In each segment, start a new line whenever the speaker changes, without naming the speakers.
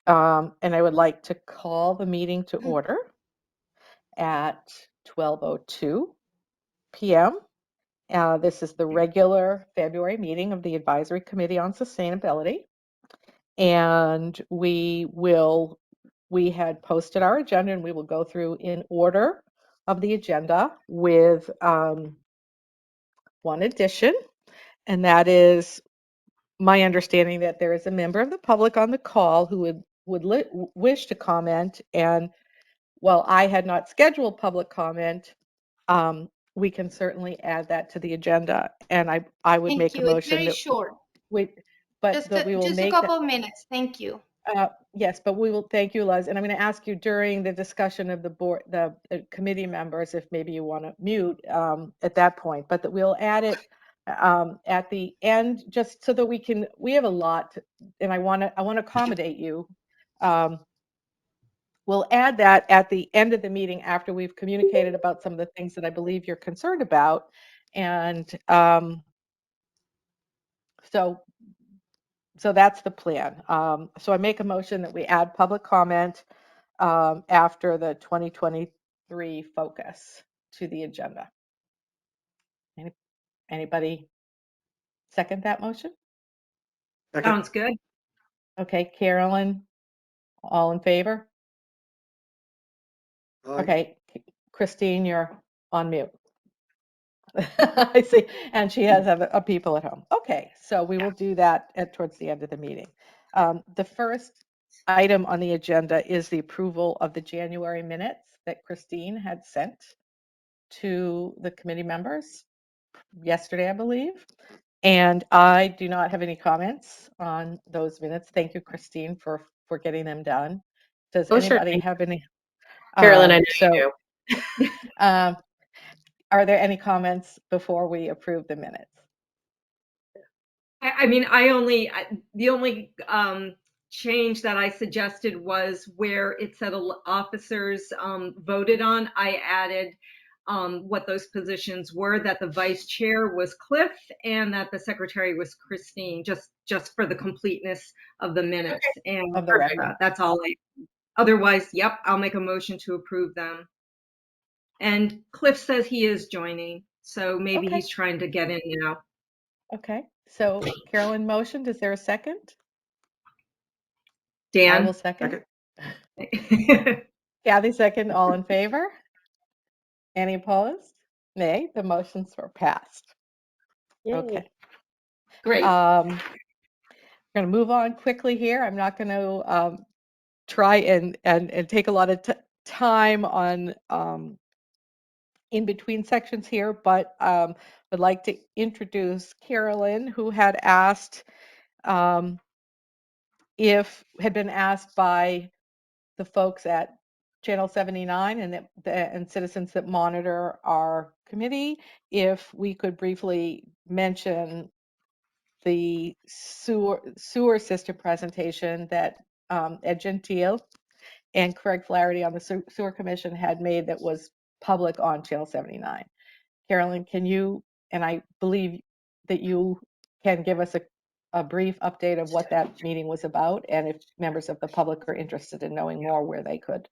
And I would like to call the meeting to order at 12:02 p.m. This is the regular February meeting of the Advisory Committee on Sustainability. And we had posted our agenda, and we will go through in order of the agenda with one addition, and that is my understanding that there is a member of the public on the call who would wish to comment. And while I had not scheduled public comment, we can certainly add that to the agenda. And I would
Thank
make a
you. It's
motion
very
that
short.
we will
Just a
make that.
couple of minutes. Thank you.
Yes, but we will, thank you, Les. And I'm going to ask you during the discussion of the board, the committee members, if maybe you want to mute at that point, but that we'll add it at the end, just so that we have a lot, and I want to accommodate you. We'll add that at the end of the meeting after we've communicated about some of the things that I believe you're concerned about. And so that's the plan. So I make a motion that we add public comment after the 2023 focus to the agenda. Anybody second that motion?
Sounds good.
Okay, Carolyn, all in favor?
Aye.
Okay, Christine, you're on mute. I see, and she has other people at home. Okay, so we will do that towards the end of the meeting. The first item on the agenda is the approval of the January minutes that Christine had sent to the committee members yesterday, I believe. And I do not have any comments on those minutes. Thank you, Christine, for getting them done. Does anybody have any?
Carolyn, I know you do.
Are there any comments before we approve the minutes?
I mean, the only change that I suggested was where it said officers voted on. I added what those positions were, that the vice chair was Cliff and that the secretary was Christine, just for the completeness of the minutes. And
Of the record.
that's all. Otherwise, yep, I'll make a motion to approve them. And Cliff says he is joining, so maybe
Okay.
he's trying to get in now.
Okay, so Carolyn motioned. Is there a second?
Dan?
I will second. Kathy second. All in favor? Any opposed? Nay, the motions were passed.
Yay.
Okay.
Great.
We're going to move on quickly here. I'm not going to try and take a lot of time on in between sections here, but would like to introduce Carolyn, who had been asked by the folks at Channel 79 and citizens that monitor our committee if we could briefly mention the sewer system presentation that Ed Gentile and Craig Flaherty on the Sewer Commission had made that was public on Channel 79. Carolyn, can you, and I believe that you can give us a brief update of what that meeting was about, and if members of the public are interested in knowing more, where they could.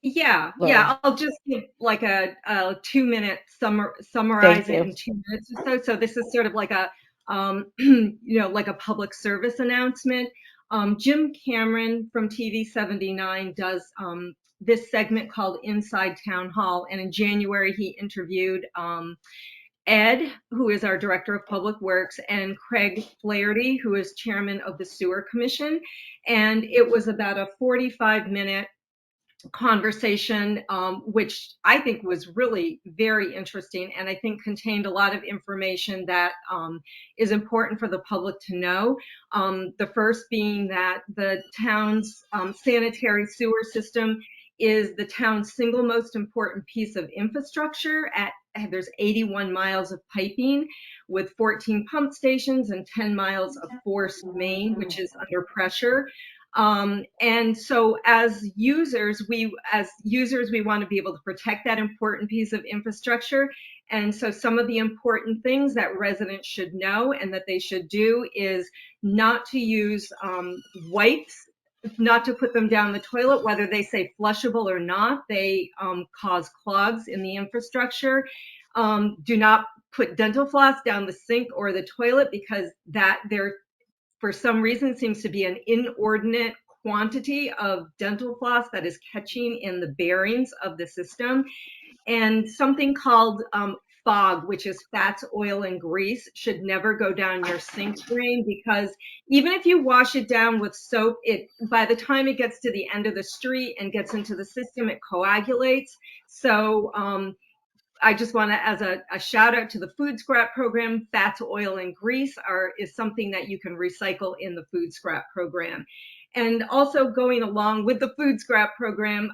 Yeah,
learn.
I'll just give like a 2-minute summarize it in 2 minutes or so. So this is sort of like a like a public service announcement. Jim Cameron from TV 79 does this segment called Inside Town Hall, and in January he interviewed Ed, who is our Director of Public Works, and Craig Flaherty, who is Chairman of the Sewer Commission. And it was about a 45-minute conversation, which I think was really very interesting, and I think contained a lot of information that is important for the public to know. The first being that the town's sanitary sewer system is the town's single most important piece of infrastructure. There's 81 miles of piping with 14 pump stations and 10 miles of forced main, which is under pressure. And so as users, we want to be able to protect that important piece of infrastructure. And so some of the important things that residents should know and that they should do is not to use wipes not to put them down the toilet, whether they say flushable or not. They cause clogs in the infrastructure. Do not put dental floss down the sink or the toilet, because that there, for some reason, seems to be an inordinate quantity of dental floss that is catching in the bearings of the system. And something called fog, which is fats, oil, and grease, should never go down your sink drain, because even if you wash it down with soap, it, by the time it gets to the end of the street and gets into the system, it coagulates. So I just want to, as a shout out to the food scrap program, fats, oil, and grease is something that you can recycle in the food scrap program. And also, going along with the food scrap program,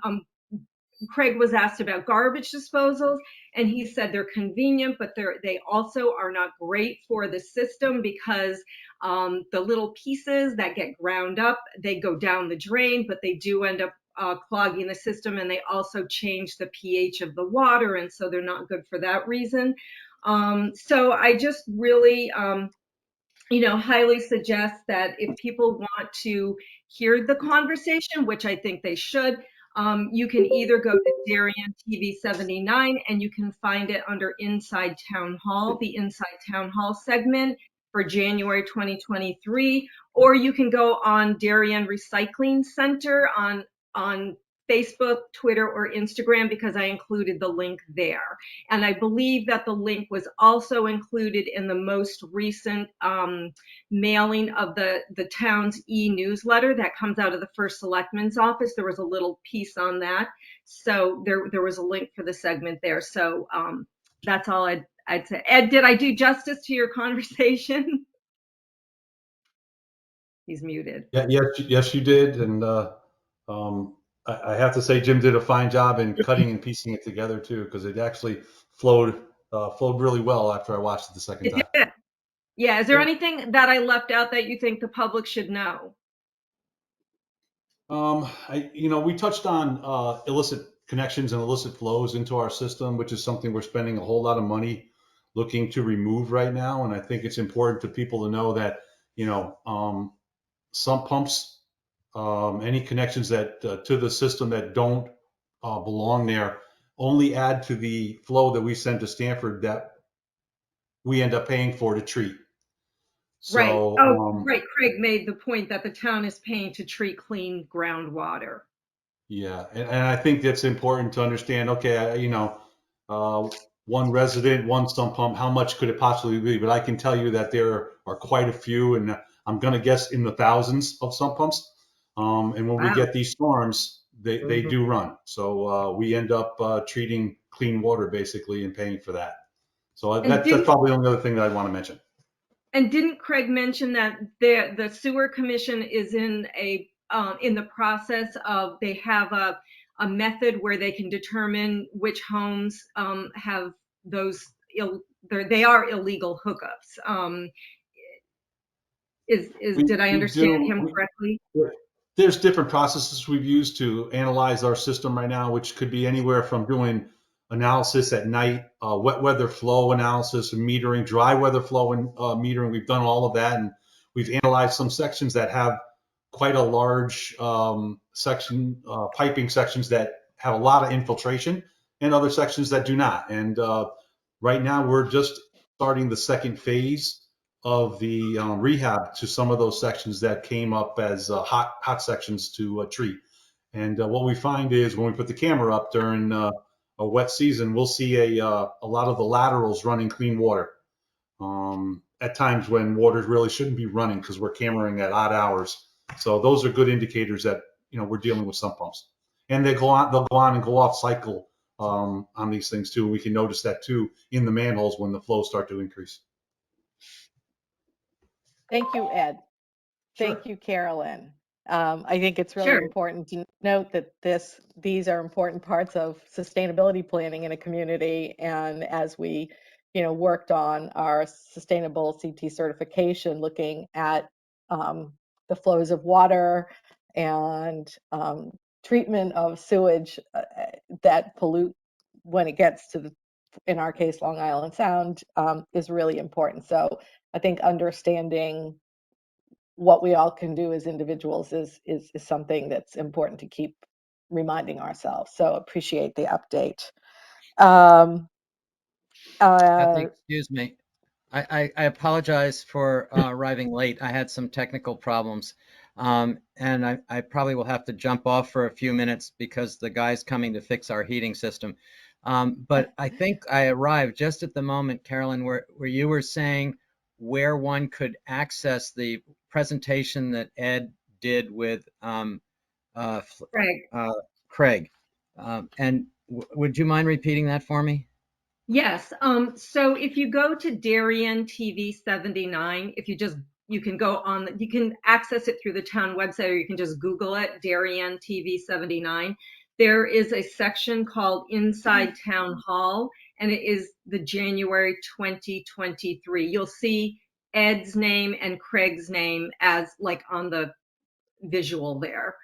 Craig was asked about garbage disposals, and he said they're convenient, but they also are not great for the system, because the little pieces that get ground up, they go down the drain, but they do end up clogging the system, and they also change the pH of the water, and so they're not good for that reason. So I just really highly suggest that if people want to hear the conversation, which I think they should, you can either go to Darien TV 79, and you can find it under Inside Town Hall, the Inside Town Hall segment for January 2023, or you can go on Darien Recycling Center on Facebook, Twitter, or Instagram, because I included the link there. And I believe that the link was also included in the most recent mailing of the town's e-newsletter that comes out of the first selectman's office. There was a little piece on that. So there was a link for the segment there. So that's all I'd say. Ed, did I do justice to your conversation? He's muted.
Yeah, yes, you did. And I have to say, Jim did a fine job in cutting and piecing it together too, because it actually flowed really well after I watched it the second time.
It did. Yeah. Is there anything that I left out that you think the public should know?
We touched on illicit connections and illicit flows into our system, which is something we're spending a whole lot of money looking to remove right now. And I think it's important for people to know that, sump pumps, any connections that to the system that don't belong there, only add to the flow that we send to Stanford that we end up paying for to treat.
Right.
So,
Right. Craig made the point that the town is paying to treat clean groundwater.
yeah, and I think that's important to understand. Okay, one resident, one sump pump, how much could it possibly be? But I can tell you that there are quite a few, and I'm going to guess in the thousands of sump pumps. And when we get these storms, they do run. So we end up treating clean water basically and paying for that. So that's probably the only other thing that I want to mention.
And didn't Craig mention that the sewer commission is in the process of, they have a method where they can determine which homes have those they are illegal hookups. Did I understand him correctly?
There's different processes we've used to analyze our system right now, which could be anywhere from doing analysis at night, wet weather flow analysis and metering, dry weather flow and metering. We've done all of that, and we've analyzed some sections that have quite a large piping sections that have a lot of infiltration, and other sections that do not. And right now we're just starting the second phase of the rehab to some of those sections that came up as hot sections to treat. And what we find is when we put the camera up during a wet season, we'll see a lot of the laterals running clean water at times when water really shouldn't be running because we're cameraing at odd hours. So those are good indicators that we're dealing with sump pumps, and they'll go on and go off cycle on these things too. We can notice that too in the manholes when the flows start to increase.
Thank you, Ed. Thank you, Carolyn. I think it's really important to note that these are important parts of sustainability planning in a community. And as we, worked on our sustainable CT certification, looking at the flows of water and treatment of sewage that pollute when it gets to in our case, Long Island Sound, is really important. So I think understanding what we all can do as individuals is something that's important to keep reminding ourselves. So appreciate the update.
Kathy, excuse me. I apologize for arriving late. I had some technical problems. And I probably will have to jump off for a few minutes because the guy's coming to fix our heating system. But I think I arrived just at the moment, Carolyn, where you were saying where one could access the presentation that Ed did with
Craig.
Craig. And would you mind repeating that for me?
Yes. So if you go to Darien TV 79, you can go on, you can access it through the town website, or you can just Google it, Darien TV 79. There is a section called Inside Town Hall, and it is the January 2023. You'll see Ed's name and Craig's name as like on the visual there.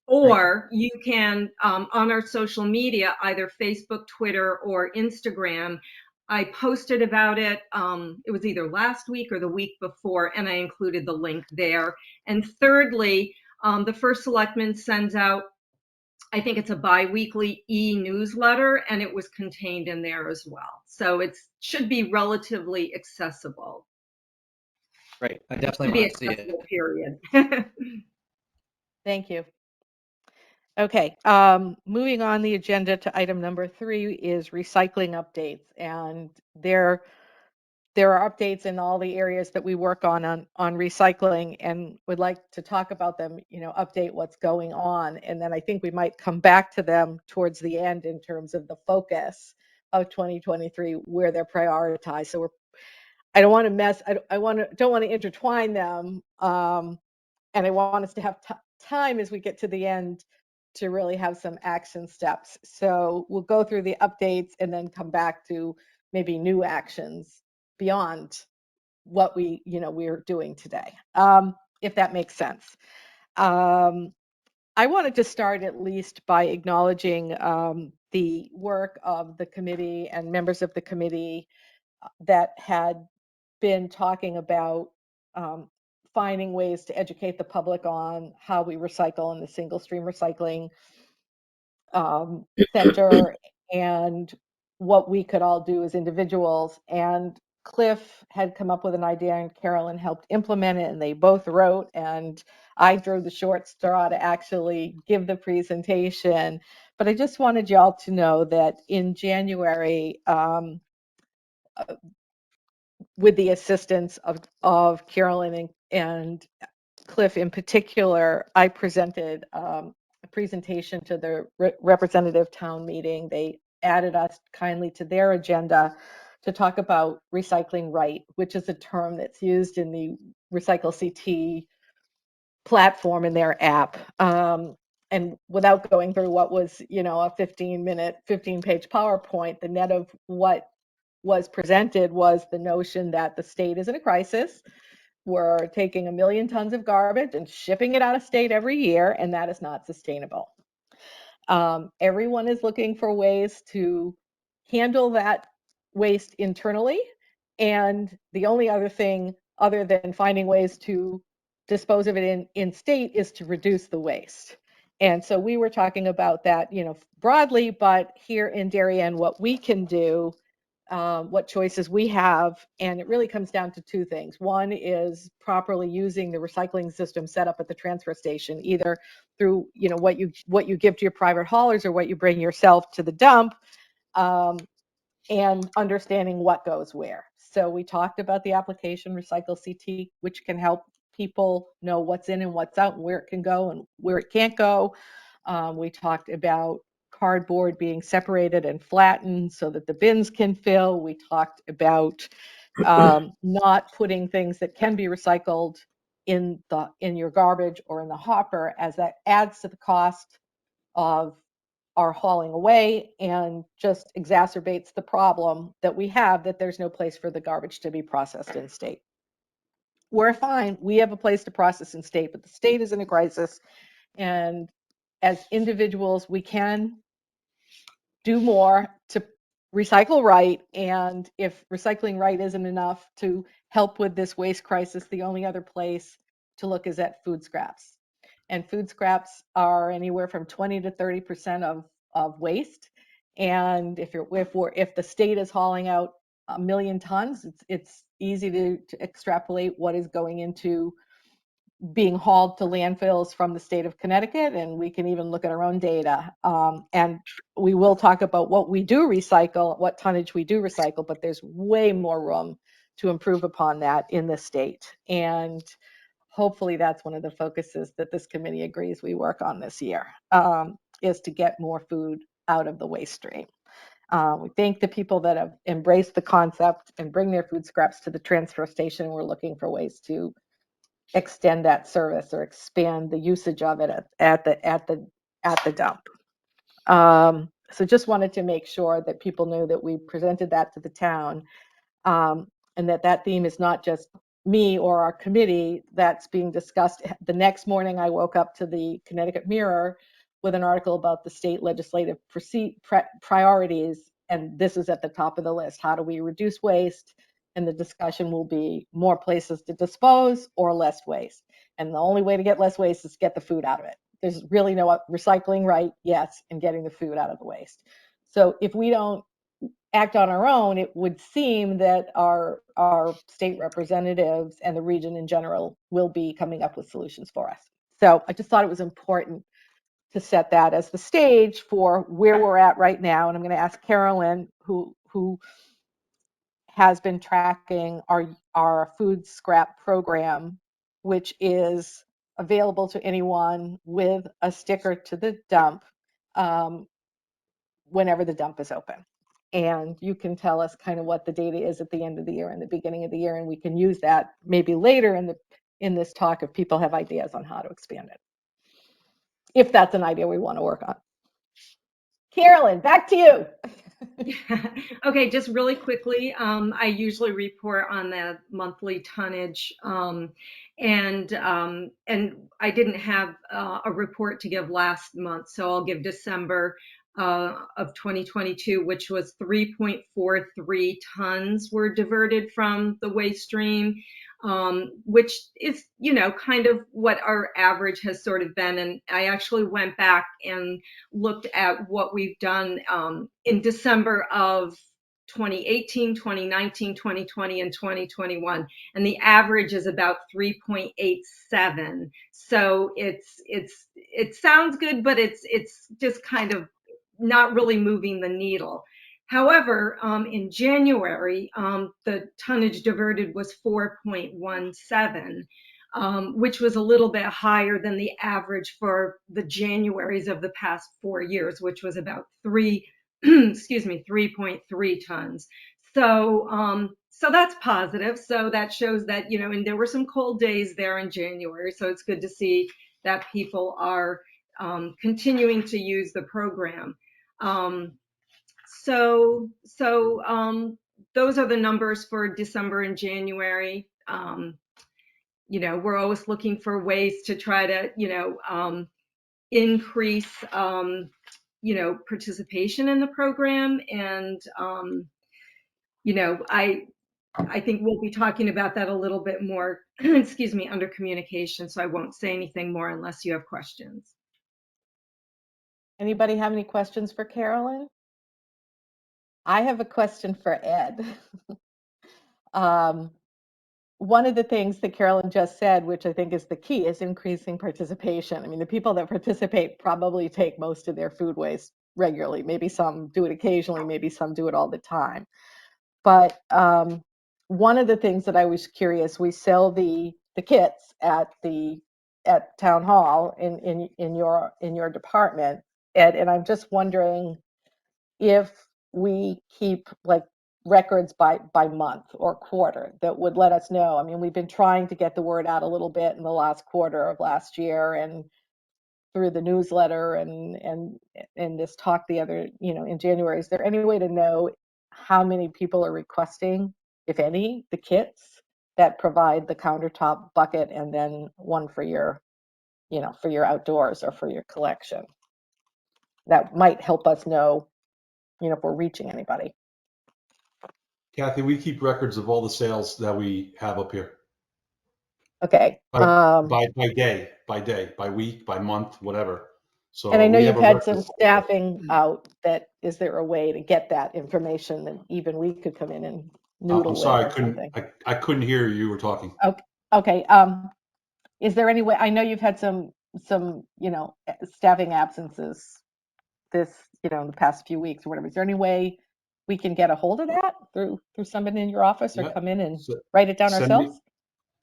Or you can, on our social media, either Facebook, Twitter, or Instagram, I posted about it. It was either last week or the week before, and I included the link there. And thirdly, the first selectman sends out, I think it's a bi-weekly e-newsletter, and it was contained in there as well. So it should be relatively accessible.
Great. I definitely
Should be
want to see it.
accessible, period.
Thank you. Okay, moving on the agenda to item number 3 is recycling updates, and there are updates in all the areas that we work on recycling, and would like to talk about them, update what's going on, and then I think we might come back to them towards the end in terms of the focus of 2023, where they're prioritized. So I don't want to don't want to intertwine them, and I want us to have time as we get to the end to really have some action steps. So we'll go through the updates and then come back to maybe new actions beyond what we're doing today, if that makes sense. I wanted to start at least by acknowledging the work of the committee and members of the committee that had been talking about finding ways to educate the public on how we recycle in the single stream recycling center and what we could all do as individuals. And Cliff had come up with an idea and Carolyn helped implement it, and they both wrote, and I drew the short straw to actually give the presentation. But I just wanted y'all to know that in January, with the assistance of Carolyn and Cliff in particular, I presented a presentation to the representative town meeting. They added us kindly to their agenda to talk about recycling right, which is a term that's used in the Recycle CT platform in their app. And without going through what was, a 15-page PowerPoint, the net of what was presented was the notion that the state is in a crisis. We're taking 1 million tons of garbage and shipping it out of state every year, and that is not sustainable. Everyone is looking for ways to handle that waste internally, and the only other thing other than finding ways to dispose of it in state is to reduce the waste. And so we were talking about that, broadly, but here in Darien, what we can do, what choices we have, and it really comes down to 2 things. One is properly using the recycling system set up at the transfer station, either through what you give to your private haulers or what you bring yourself to the dump, and understanding what goes where. So we talked about the application Recycle CT, which can help people know what's in and what's out and where it can go and where it can't go. We talked about cardboard being separated and flattened so that the bins can fill. We talked about not putting things that can be recycled in your garbage or in the hopper, as that adds to the cost of our hauling away and just exacerbates the problem that we have, that there's no place for the garbage to be processed in state. We're fine. We have a place to process in state, but the state is in a crisis. And as individuals, we can do more to recycle right. And if recycling right isn't enough to help with this waste crisis, the only other place to look is at food scraps. And food scraps are anywhere from 20 to 30% of waste. And if the state is hauling out 1 million tons, it's easy to extrapolate what is going into being hauled to landfills from the state of Connecticut, and we can even look at our own data. And we will talk about what we do recycle, what tonnage we do recycle, but there's way more room to improve upon that in the state. And hopefully that's one of the focuses that this committee agrees we work on this year, is to get more food out of the waste stream. We thank the people that have embraced the concept and bring their food scraps to the transfer station. We're looking for ways to extend that service or expand the usage of it at the dump. So just wanted to make sure that people knew that we presented that to the town, and that theme is not just me or our committee that's being discussed. The next morning, I woke up to the Connecticut Mirror with an article about the state legislative priorities, and this is at the top of the list. How do we reduce waste? And the discussion will be more places to dispose or less waste. And the only way to get less waste is to get the food out of it. There's really no recycling, right? Yes, and getting the food out of the waste. So if we don't act on our own, it would seem that our state representatives and the region in general will be coming up with solutions for us. So I just thought it was important to set that as the stage for where we're at right now. And I'm going to ask Carolyn, who has been tracking our food scrap program, which is available to anyone with a sticker to the dump, whenever the dump is open. And you can tell us kind of what the data is at the end of the year and the beginning of the year, and we can use that maybe later in this talk if people have ideas on how to expand it, if that's an idea we want to work on. Carolyn, back to you.
Okay, just really quickly, I usually report on the monthly tonnage, and I didn't have a report to give last month, so I'll give December of 2022, which was 3.43 tons were diverted from the waste stream, which is, kind of what our average has sort of been. And I actually went back and looked at what we've done in December of 2018, 2019, 2020, and 2021, and the average is about 3.87. So it sounds good, but it's just kind of not really moving the needle. However, in January, the tonnage diverted was 4.17, which was a little bit higher than the average for the Januaries of the past 4 years, which was about 3.3 tons. So that's positive. So that shows that, and there were some cold days there in January. So it's good to see that people are continuing to use the program. So those are the numbers for December and January. We're always looking for ways to try to, increase, participation in the program. And, I think we'll be talking about that a little bit more, excuse me, under communication. So I won't say anything more unless you have questions.
Anybody have any questions for Carolyn? I have a question for Ed. One of the things that Carolyn just said, which I think is the key, is increasing participation. I mean, the people that participate probably take most of their food waste regularly. Maybe some do it occasionally, maybe some do it all the time. But one of the things that I was curious, we sell the kits at town hall in your department, Ed, and I'm just wondering if we keep like records by month or quarter that would let us know. I mean, we've been trying to get the word out a little bit in the last quarter of last year and through the newsletter and this talk the other, in January. Is there any way to know how many people are requesting, if any, the kits that provide the countertop bucket and then one for your, for your outdoors or for your collection? That might help us know, if we're reaching anybody.
Kathy, we keep records of all the sales that we have up here.
Okay.
By day, by week, by month, whatever. So
And I know
we
you've
have a
had
record.
some staffing out. That is there a way to get that information that even we could come in and noodle
I'm
with
sorry,
or something?
I couldn't hear you were talking.
Okay. Okay. Is there any way? I know you've had some staffing absences this in the past few weeks or whatever. Is there any way we can get a hold of that through somebody in your office or
Yeah.
come in and
So
write it down
send me,
ourselves?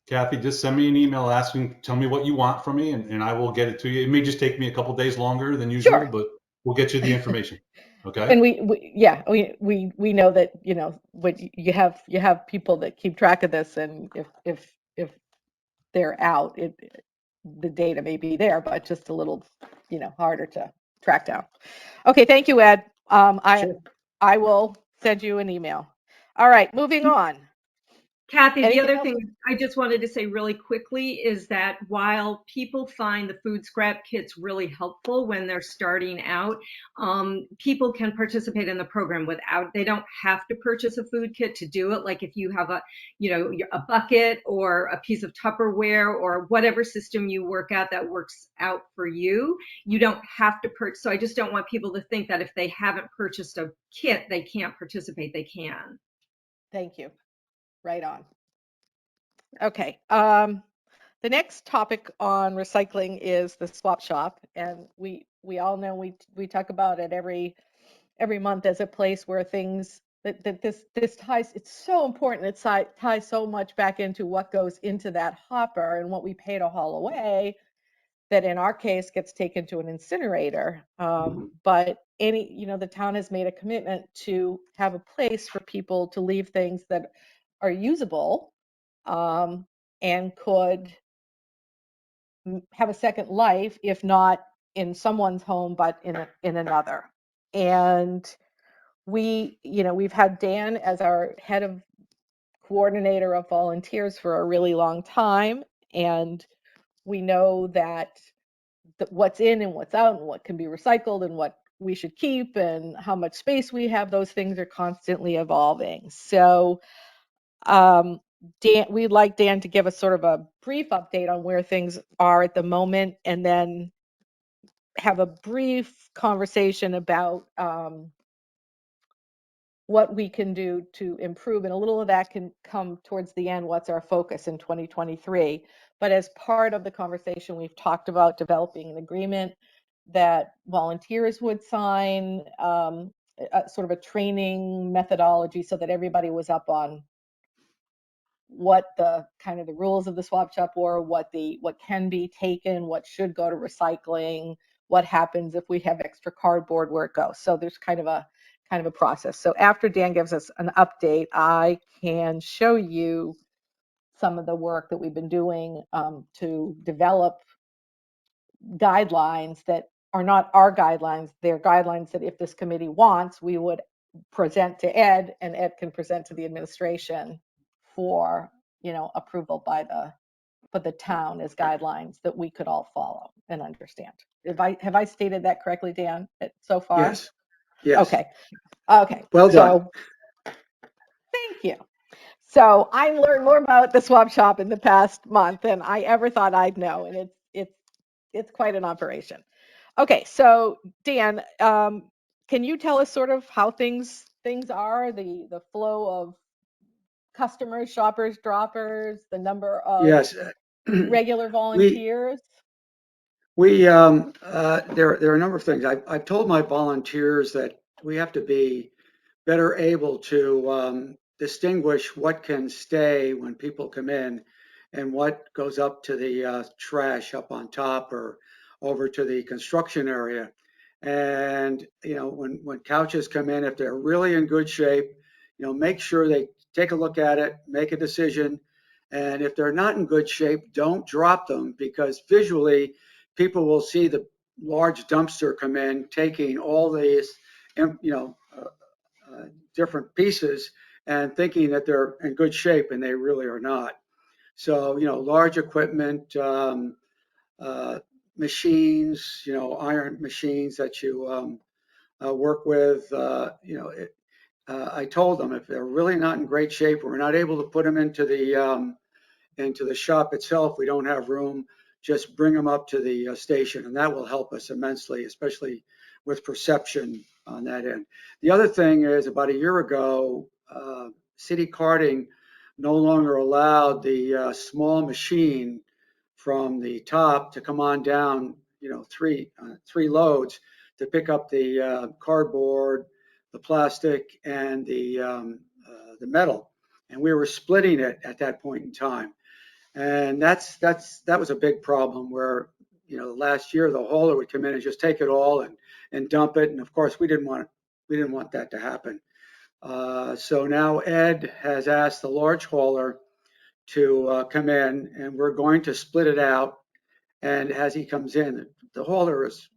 Kathy, just send me an email asking, tell me what you want from me, and I will get it to you. It may just take me a couple days longer than usual,
Sure.
but we'll get you the information. Okay?
And we know that what you have people that keep track of this, and if they're out, the data may be there, but just a little harder to track down. Okay, thank you, Ed.
Sure.
I will send you an email. All right, moving on.
Kathy, the
Anything
other
else?
thing I just wanted to say really quickly is that while people find the food scrap kits really helpful when they're starting out, people can participate in the program they don't have to purchase a food kit to do it. Like if you have a bucket or a piece of Tupperware or whatever system you work at that works out for you, you don't have to purchase. So I just don't want people to think that if they haven't purchased a kit, they can't participate. They can.
Thank you. Right on. Okay. The next topic on recycling is the swap shop, and we all know we talk about it every month as a place where things that this ties. It's so important. It ties so much back into what goes into that hopper and what we pay to haul away. That in our case gets taken to an incinerator. But the town has made a commitment to have a place for people to leave things that are usable, and could have a second life, if not in someone's home, but in another. And we've had Dan as our head of coordinator of volunteers for a really long time, and we know that what's in and what's out and what can be recycled and what we should keep and how much space we have, those things are constantly evolving. So Dan, we'd like Dan to give us sort of a brief update on where things are at the moment, and then have a brief conversation about what we can do to improve. And a little of that can come towards the end, what's our focus in 2023. But as part of the conversation, we've talked about developing an agreement that volunteers would sign, sort of a training methodology so that everybody was up on what the kind of the rules of the swap shop were, what can be taken, what should go to recycling, what happens if we have extra cardboard, where it goes. So there's kind of a process. So after Dan gives us an update, I can show you some of the work that we've been doing to develop guidelines that are not our guidelines. They're guidelines that if this committee wants, we would present to Ed, and Ed can present to the administration for approval by the town as guidelines that we could all follow and understand. Have I stated that correctly, Dan, so far?
Yes. Yes.
Okay.
Well done.
So thank you. So I learned more about the swap shop in the past month than I ever thought I'd know, and it's quite an operation. Okay, so Dan, can you tell us sort of how things are, the flow of customers, shoppers, droppers, the number of
Yes.
regular
We
volunteers?
there are a number of things. I've told my volunteers that we have to be better able to distinguish what can stay when people come in and what goes up to the trash up on top or over to the construction area. And when couches come in, if they're really in good shape, make sure they take a look at it, make a decision. And if they're not in good shape, don't drop them, because visually people will see the large dumpster come in, taking all these, different pieces and thinking that they're in good shape, and they really are not. So, large equipment, machines, iron machines that you work with, I told them if they're really not in great shape, we're not able to put them into the into the shop itself, we don't have room, just bring them up to the station, and that will help us immensely, especially with perception on that end. The other thing is, about a year ago, city carting no longer allowed the small machine from the top to come on down, three loads to pick up the cardboard, the plastic, and the metal. And we were splitting it at that point in time. And that was a big problem where, last year the hauler would come in and just take it all and dump it. And of course, we didn't want that to happen. So now Ed has asked the large hauler to come in, and we're going to split it out. And as he comes in, the hauler is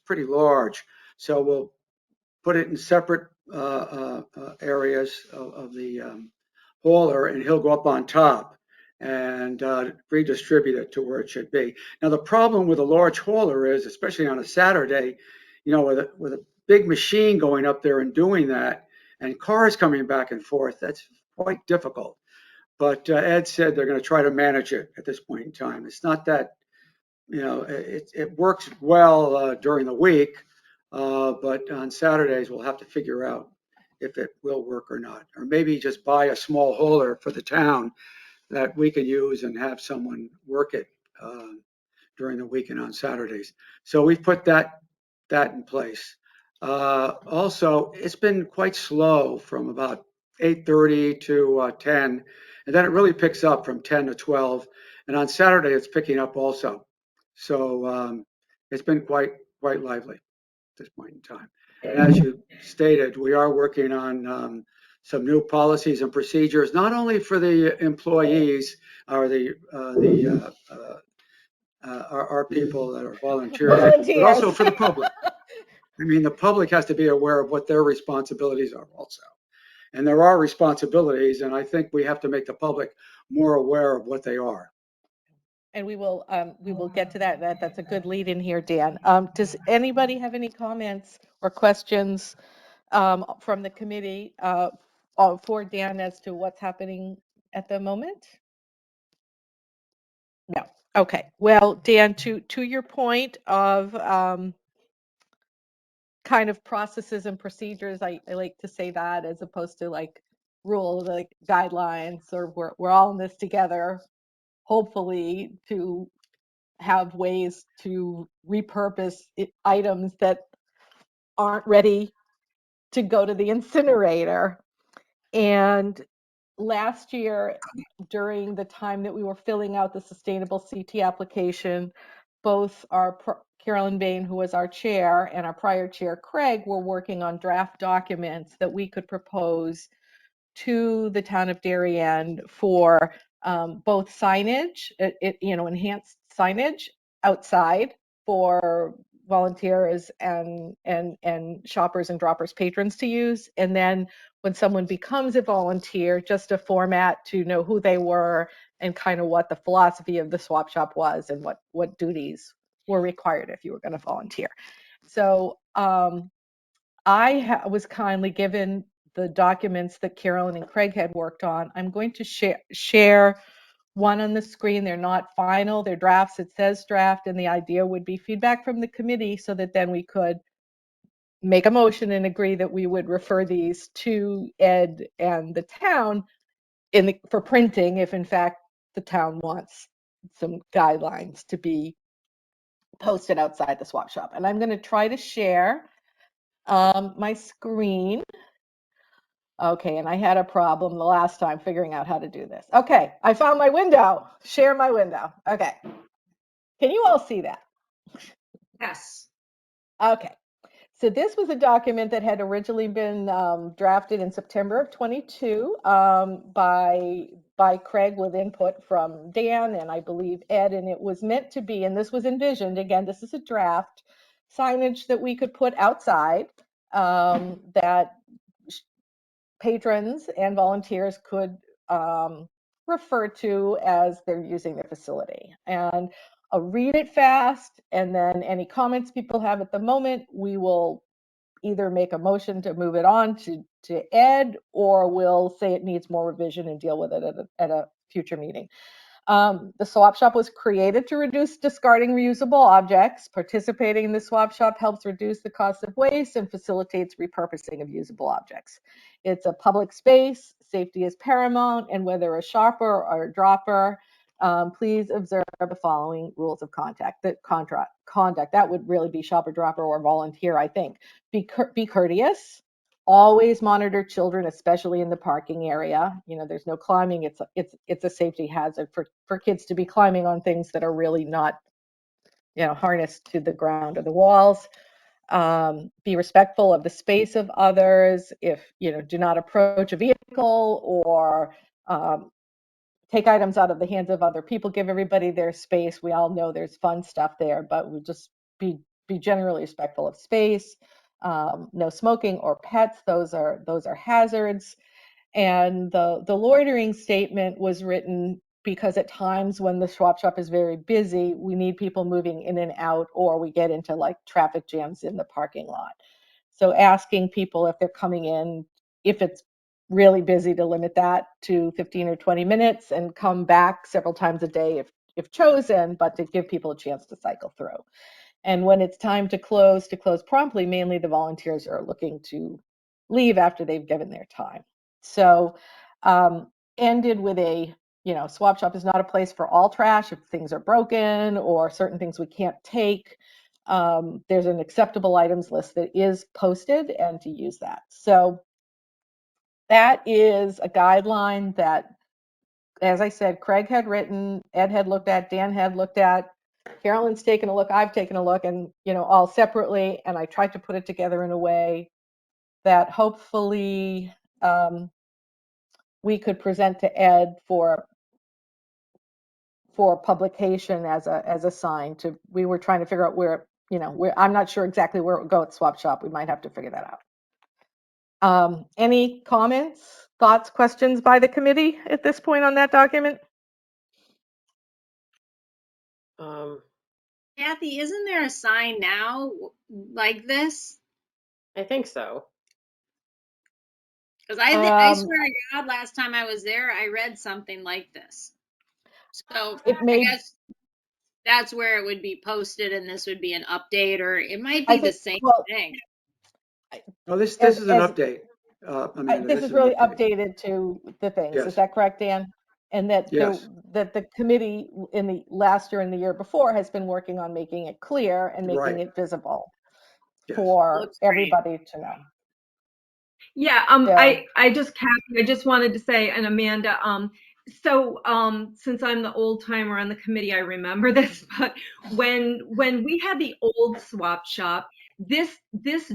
pretty large, so we'll put it in separate areas of the hauler, and he'll go up on top and redistribute it to where it should be. Now, the problem with a large hauler is, especially on a Saturday, with a big machine going up there and doing that, and cars coming back and forth, that's quite difficult. But Ed said they're going to try to manage it at this point in time. It's not that, it works well during the week, but on Saturdays we'll have to figure out if it will work or not. Or maybe just buy a small hauler for the town that we can use and have someone work it during the week and on Saturdays. So we've put that in place. Also, it's been quite slow from about 8:30 to 10, and then it really picks up from 10 to 12. And on Saturday, it's picking up also. So it's been quite lively at this point in time. And as you stated, we are working on some new policies and procedures, not only for the employees or our people that are volunteers, but also for the public. I mean, the public has to be aware of what their responsibilities are also. And there are responsibilities, and I think we have to make the public more aware of what they are.
And we will get to that. That's a good lead in here, Dan. Does anybody have any comments or questions from the committee for Dan as to what's happening at the moment? No. Okay. Well, Dan, to your point of kind of processes and procedures, I like to say that as opposed to like rules, like guidelines, or we're all in this together, hopefully, to have ways to repurpose items that aren't ready to go to the incinerator. And last year, during the time that we were filling out the sustainable CT application, both our Carolyn Bain, who was our chair, and our prior chair, Craig, were working on draft documents that we could propose to the town of Darien for both signage, enhanced signage outside for volunteers and shoppers and droppers, patrons to use. And then when someone becomes a volunteer, just a format to know who they were and kind of what the philosophy of the swap shop was and what duties were required if you were going to volunteer. So I was kindly given the documents that Carolyn and Craig had worked on. I'm going to share one on the screen. They're not final, they're drafts. It says draft, and the idea would be feedback from the committee so that then we could make a motion and agree that we would refer these to Ed and the town for printing if in fact the town wants some guidelines to be posted outside the swap shop. And I'm going to try to share my screen. Okay, and I had a problem the last time figuring out how to do this. Okay, I found my window. Share my window. Okay. Can you all see that?
Yes.
Okay. So this was a document that had originally been drafted in September of 22 by Craig with input from Dan and I believe Ed, and it was meant to be, and this was envisioned, again, this is a draft, signage that we could put outside that patrons and volunteers could refer to as they're using the facility. And I'll read it fast, and then any comments people have at the moment, we will either make a motion to move it on to Ed, or we'll say it needs more revision and deal with it at a future meeting. The swap shop was created to reduce discarding reusable objects. Participating in the swap shop helps reduce the cost of waste and facilitates repurposing of usable objects. It's a public space, safety is paramount, and whether a shopper or a dropper, please observe the following rules of conduct. That would really be shopper, dropper, or volunteer, I think. Be courteous. Always monitor children, especially in the parking area. You know, there's no climbing. It's a safety hazard for kids to be climbing on things that are really not, you know, harnessed to the ground or the walls. Be respectful of the space of others. If, you know, do not approach a vehicle or take items out of the hands of other people. Give everybody their space. We all know there's fun stuff there, but we just be generally respectful of space. No smoking or pets. Those are hazards. And the loitering statement was written because at times when the swap shop is very busy, we need people moving in and out, or we get into like traffic jams in the parking lot. So asking people if they're coming in, if it's really busy, to limit that to 15 or 20 minutes and come back several times a day if chosen, but to give people a chance to cycle through. And when it's time to close promptly. Mainly the volunteers are looking to leave after they've given their time. So ended with a, you know, swap shop is not a place for all trash. If things are broken or certain things we can't take, there's an acceptable items list that is posted, and to use that. So that is a guideline that, as I said, Craig had written, Ed had looked at, Dan had looked at, Carolyn's taken a look, I've taken a look, and, you know, all separately. And I tried to put it together in a way that hopefully we could present to Ed for publication as a sign. To, we were trying to figure out where, you know, where, I'm not sure exactly where it would go at swap shop. We might have to figure that out. Any comments, thoughts, questions by the committee at this point on that document?
Kathy, isn't there a sign now like this?
I think so.
Because I swear to God, last time I was there, I read something like this. So
It may,
I guess that's where it would be posted, and this would be an update, or it might be the same thing.
Oh, this is an update. Amanda,
this is really updated to the things.
Yes.
Is that correct, Dan? And that
Yes.
that the committee in the last year and the year before has been working on making it clear and making
Right.
it visible
Yes.
for
Looks great.
everybody to know.
Yeah,
So-
I just wanted to say, and Amanda, so since I'm the old timer on the committee, I remember this, but when we had the old swap shop, this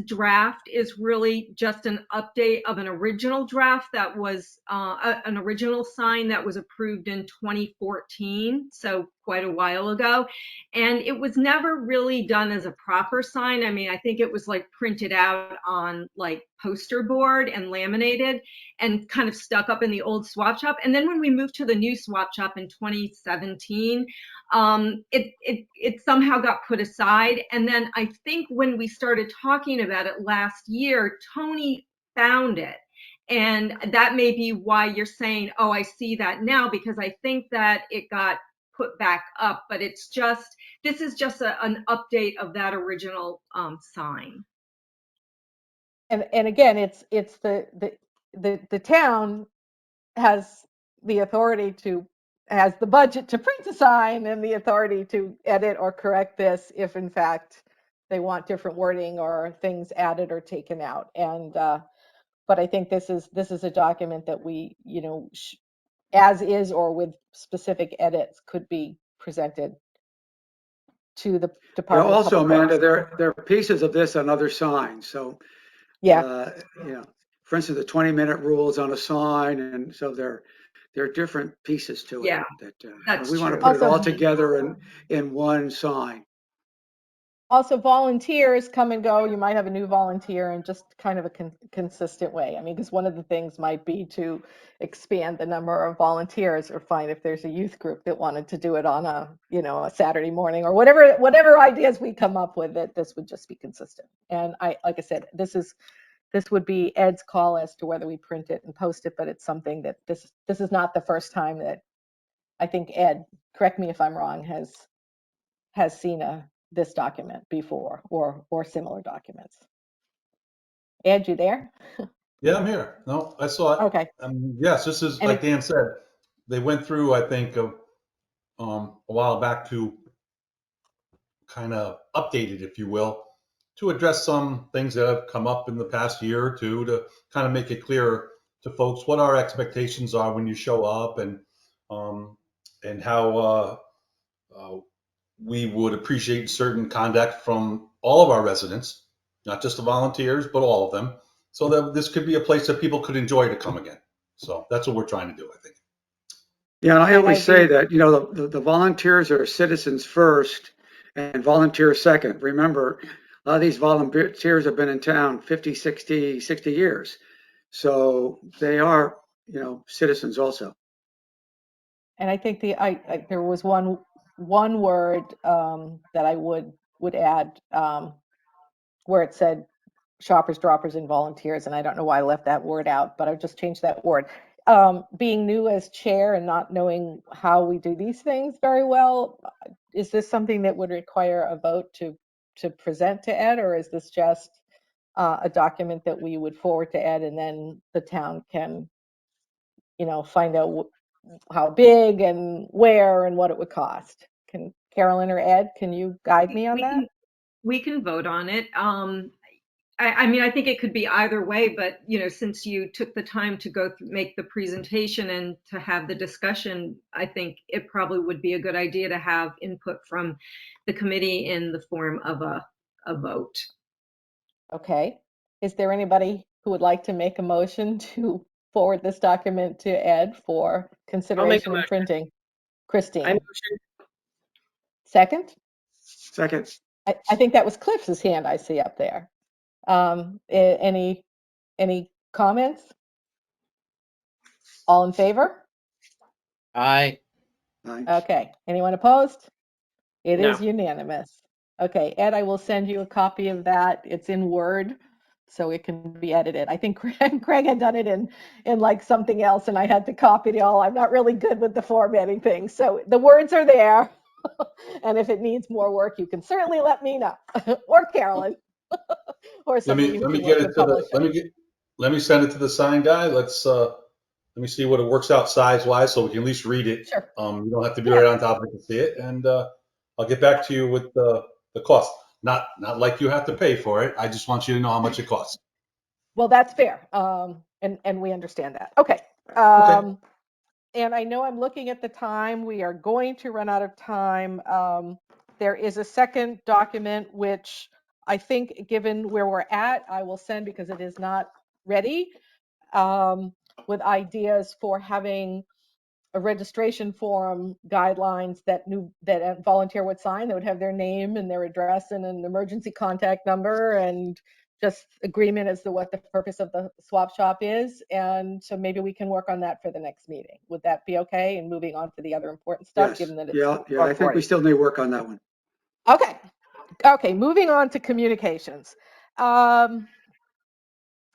draft is really just an update of an original draft that was an original sign that was approved in 2014, so quite a while ago. And it was never really done as a proper sign. I mean, I think it was like printed out on like poster board and laminated and kind of stuck up in the old swap shop. And then when we moved to the new swap shop in 2017, it somehow got put aside. And then I think when we started talking about it last year, Tony found it. And that may be why you're saying, oh, I see that now, because I think that it got put back up, but it's just, this is just an update of that original sign.
And again, it's the town has the authority to, has the budget to print a sign and the authority to edit or correct this if in fact they want different wording or things added or taken out. And but I think this is a document that we, you know, as is or with specific edits could be presented to the Department of
Also,
Public Works.
Amanda, there are pieces of this on other signs. So,
Yeah.
you know, for instance, the 20-minute rules on a sign, and so there are different pieces to it.
Yeah,
that
that's
we want to
true.
put it all
Also-
together in one sign.
Also, volunteers come and go. You might have a new volunteer in just kind of a consistent way. I mean, because one of the things might be to expand the number of volunteers, or find if there's a youth group that wanted to do it on a, you know, a Saturday morning, or whatever ideas we come up with, that this would just be consistent. And like I said, this would be Ed's call as to whether we print it and post it, but it's something that this is not the first time that I think Ed, correct me if I'm wrong, has seen this document before or similar documents. Ed, you there?
Yeah, I'm here. No, I saw it.
Okay.
Yes, this is, like Dan said, they went through, I think, a while back to kind of update it, if you will, to address some things that have come up in the past year or two, to kind of make it clearer to folks what our expectations are when you show up, and how we would appreciate certain conduct from all of our residents, not just the volunteers, but all of them, so that this could be a place that people could enjoy to come again. So that's what we're trying to do, I think.
Yeah, and I
And
always
I
say
do-
that, the volunteers are citizens first and volunteers second. Remember, a lot of these volunteers have been in town 50, 60 years. So they are, citizens also.
And I think there was one word that I would add, where it said shoppers, droppers, and volunteers, and I don't know why I left that word out, but I've just changed that word. Being new as chair and not knowing how we do these things very well, is this something that would require a vote to present to Ed, or is this just a document that we would forward to Ed and then the town can, find out how big and where and what it would cost? Can Carolyn or Ed, can you guide me on that?
We can vote on it. I mean, I think it could be either way, but since you took the time to go make the presentation and to have the discussion, I think it probably would be a good idea to have input from the committee in the form of a vote.
Okay. Is there anybody who would like to make a motion to forward this document to Ed for consideration and printing? Christine.
motion.
Second?
Second.
I think that was Cliff's hand I see up there. Any comments? All in favor?
Aye.
Aye.
Okay. Anyone opposed? It
No.
is unanimous. Okay, Ed, I will send you a copy of that. It's in Word, so it can be edited. I think Craig had done it in like something else, and I had to copy it all. I'm not really good with the formatting things, so the words are there. And if it needs more work, you can certainly let me know, or Carolyn, or
Let me
somebody who
let me
can
get
work
it
with
to the
publishing.
let me send it to the sign guy. Let me see what it works out size wise, so we can at least read it.
Sure.
You don't have to be
Yeah.
right on top of it to see it, and I'll get back to you with the cost. Not like you have to pay for it. I just want you to know how much it costs.
Well, that's fair. And we understand that. Okay.
Okay.
And I know I'm looking at the time. We are going to run out of time. There is a second document, which I think, given where we're at, I will send because it is not ready, with ideas for having a registration form guidelines that a volunteer would sign. They would have their name and their address and an emergency contact number and just agreement as to what the purpose of the swap shop is. And so maybe we can work on that for the next meeting. Would that be okay? And moving on to the other important stuff,
Yes.
given that it's
Yeah. I think we
12:40.
still need work on that one.
Okay, moving on to communications.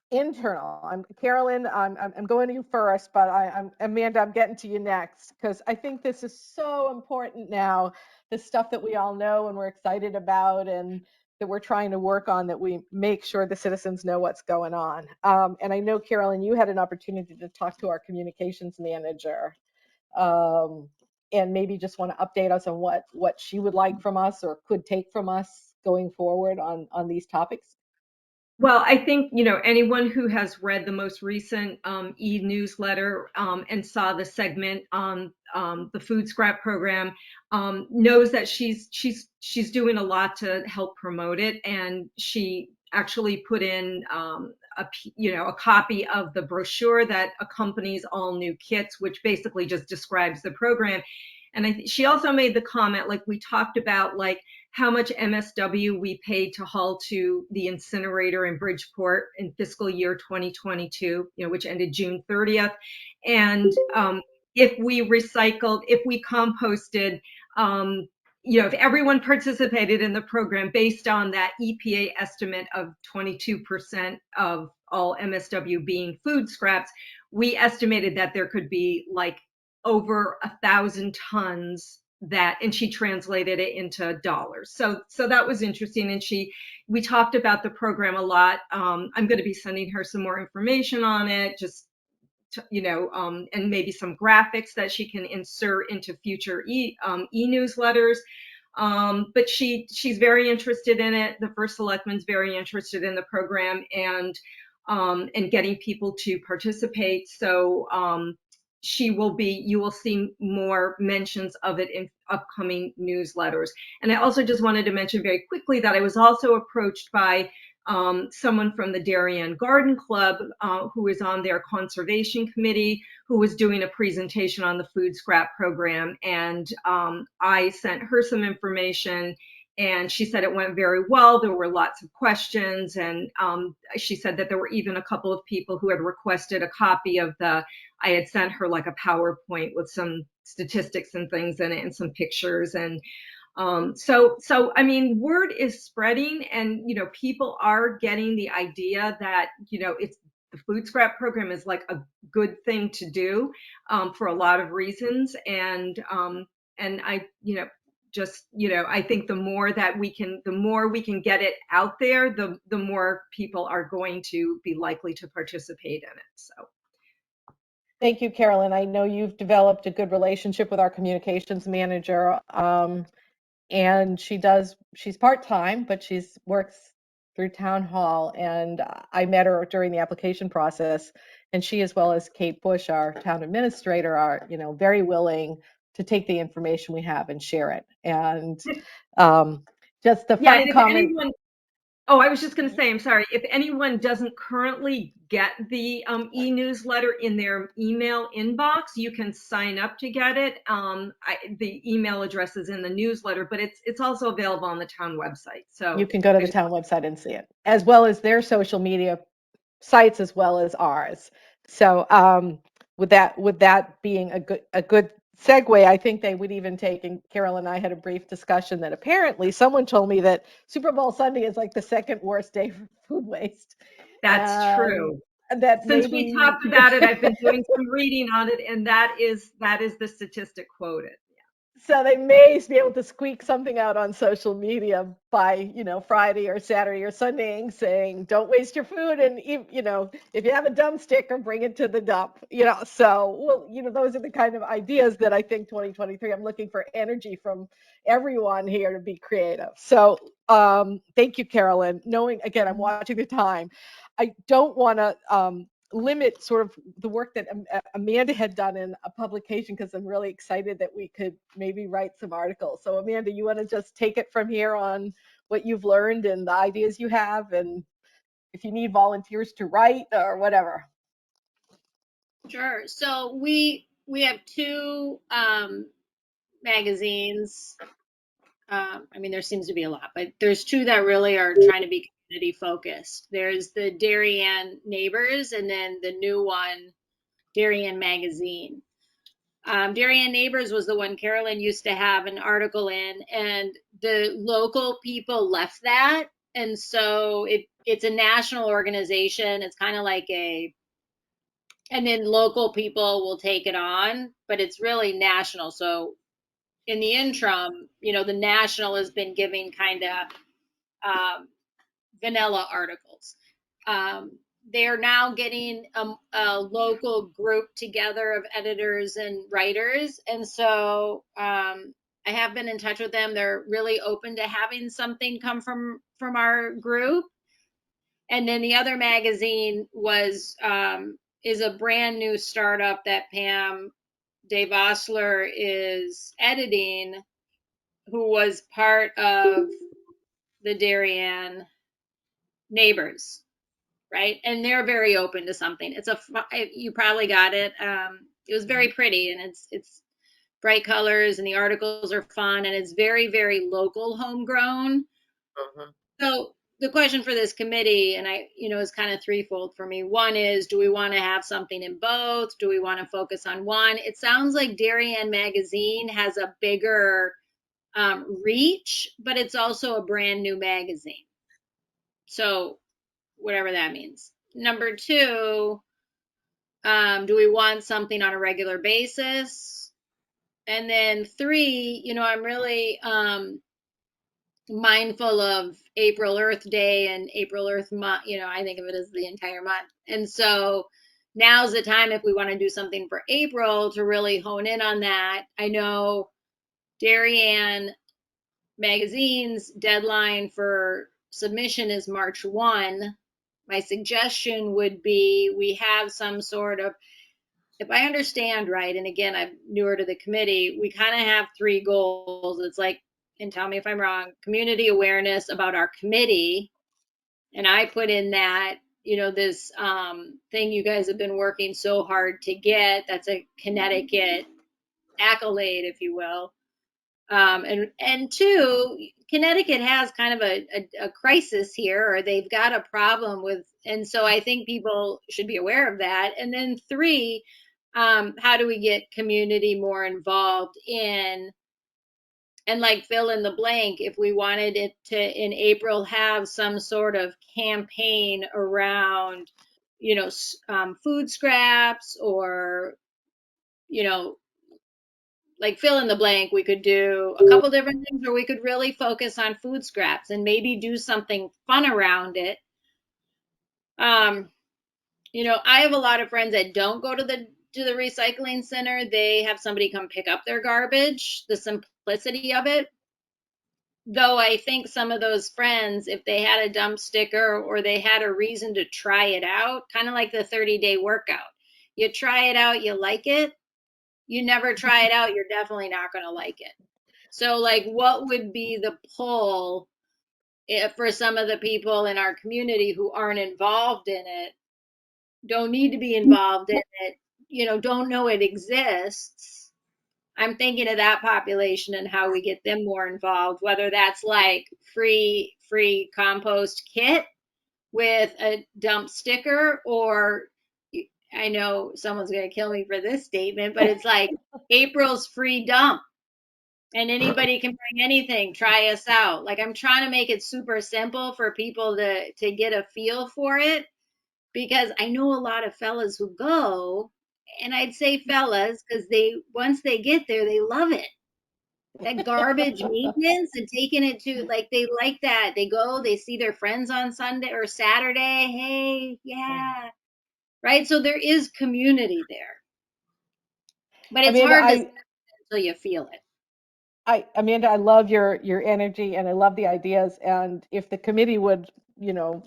Internal. Carolyn. I'm going to you first, but I'm Amanda. I'm getting to you next because I think this is so important now. The stuff that we all know and we're excited about, and that we're trying to work on, that we make sure the citizens know what's going on. And I know, Carolyn, you had an opportunity to talk to our communications manager, and maybe just want to update us on what she would like from us or could take from us going forward on these topics.
Well, I think, anyone who has read the most recent e-newsletter and saw the segment on the food scrap program knows that she's doing a lot to help promote it, and she actually put in a copy of the brochure that accompanies all new kits, which basically just describes the program. And she also made the comment, like we talked about, like how much MSW we paid to haul to the incinerator in Bridgeport in fiscal year 2022, which ended June 30th. And if we recycled, if we composted, if everyone participated in the program based on that EPA estimate of 22% of all MSW being food scraps, we estimated that there could be like over 1,000 tons and she translated it into dollars. So that was interesting. And we talked about the program a lot. I'm going to be sending her some more information on it, just and maybe some graphics that she can insert into future e-newsletters. But she's very interested in it. The first selectman's very interested in the program and getting people to participate. So you will see more mentions of it in upcoming newsletters. And I also just wanted to mention very quickly that I was also approached by someone from the Darien Garden Club who is on their conservation committee, who was doing a presentation on the food scrap program. And I sent her some information, and she said it went very well. There were lots of questions, and she said that there were even a couple of people who had requested a copy of I had sent her like a PowerPoint with some statistics and things in it and some pictures. And so I mean, word is spreading, and people are getting the idea that it's the food scrap program is like a good thing to do for a lot of reasons, and I I think the more we can get it out there, the more people are going to be likely to participate in it. So.
Thank you, Carolyn. I know you've developed a good relationship with our communications manager. And she's part-time, but she's works through town hall. And I met her during the application process, and she, as well as Kate Bush, our town administrator, are, very willing to take the information we have and share it. And just the funny comment.
I was just going to say, I'm sorry, if anyone doesn't currently get the e-newsletter in their email inbox, you can sign up to get it. The email address is in the newsletter, but it's also available on the town website. So
you can go to the town website and see it, as well as their social media sites, as well as ours. So with that being a good segue, I think they would even take, and Carol and I had a brief discussion that apparently someone told me that Super Bowl Sunday is like the second worst day for food waste.
That's true.
That
Since we talked about it, I've been doing some reading on it, and that is the statistic quoted.
So they may be able to squeak something out on social media by, Friday or Saturday or Sunday, saying, don't waste your food. And, if you have a dump sticker, bring it to the dump, So, those are the kind of ideas that I think 2023, I'm looking for energy from everyone here to be creative. So thank you, Carolyn. Knowing, again, I'm watching the time. I don't want to limit sort of the work that Amanda had done in a publication, because I'm really excited that we could maybe write some articles. So Amanda, you want to just take it from here on what you've learned and the ideas you have, and if you need volunteers to write or whatever.
Sure. So we have two magazines. I mean, there seems to be a lot, but there's two that really are trying to be community focused. There's the Darien Neighbors, and then the new one, Darien Magazine. Darien Neighbors was the one Carolyn used to have an article in, and the local people left that. And so it's a national organization. It's kind of like and then local people will take it on, but it's really national. So in the interim, the national has been giving kind of vanilla articles. They're now getting a local group together of editors and writers. And so I have been in touch with them. They're really open to having something come from our group. And then the other magazine is a brand new startup that Pam Dave Osler is editing, who was part of the Darien Neighbors, right? And they're very open to something. You probably got it. It was very pretty, and it's bright colors, and the articles are fun, and it's very, very local, homegrown. So the question for this committee, and is kind of threefold for me. One is, do we want to have something in both? Do we want to focus on one? It sounds like Darien Magazine has a bigger reach, but it's also a brand new magazine. So whatever that means. Number two, Do we want something on a regular basis? And then 3, I'm really mindful of April Earth Day and April Earth Month. I think of it as the entire month. And so now's the time, if we want to do something for April, to really hone in on that. I know Darien Magazine's deadline for submission is March 1. My suggestion would be we have some sort of, if I understand right, and again, I'm newer to the committee, we kind of have 3 goals. It's like, and tell me if I'm wrong, community awareness about our committee. And I put in that, this thing you guys have been working so hard to get, that's a Connecticut accolade, if you will. And 2, Connecticut has kind of a crisis here, or they've got a problem with, and so I think people should be aware of that. And then 3, how do we get community more involved in, and like fill in the blank, if we wanted it to in April have some sort of campaign around, food scraps, or, like fill in the blank, we could do a couple different things, or we could really focus on food scraps and maybe do something fun around it. I have a lot of friends that don't go to the recycling center. They have somebody come pick up their garbage, the simplicity of it. Though I think some of those friends, if they had a dump sticker or they had a reason to try it out, kind of like the 30-day workout, you try it out, you like it. You never try it out, you're definitely not going to like it. So, like, what would be the pull for some of the people in our community who aren't involved in it, don't need to be involved in it, don't know it exists? I'm thinking of that population and how we get them more involved, whether that's like free compost kit with a dump sticker, or I know someone's going to kill me for this statement, but it's like April's free dump. And anybody can bring anything, try us out. Like, I'm trying to make it super simple for people to get a feel for it, because I know a lot of fellas who go, and I'd say fellas, because once they get there, they love it. That garbage maintenance and taking it to, like, they like that. They go, they see their friends on Sunday or Saturday. Hey, yeah. Right. So there is community there, but it's
Amanda,
hard to say until you feel it.
Amanda, I love your energy, and I love the ideas. And if the committee would,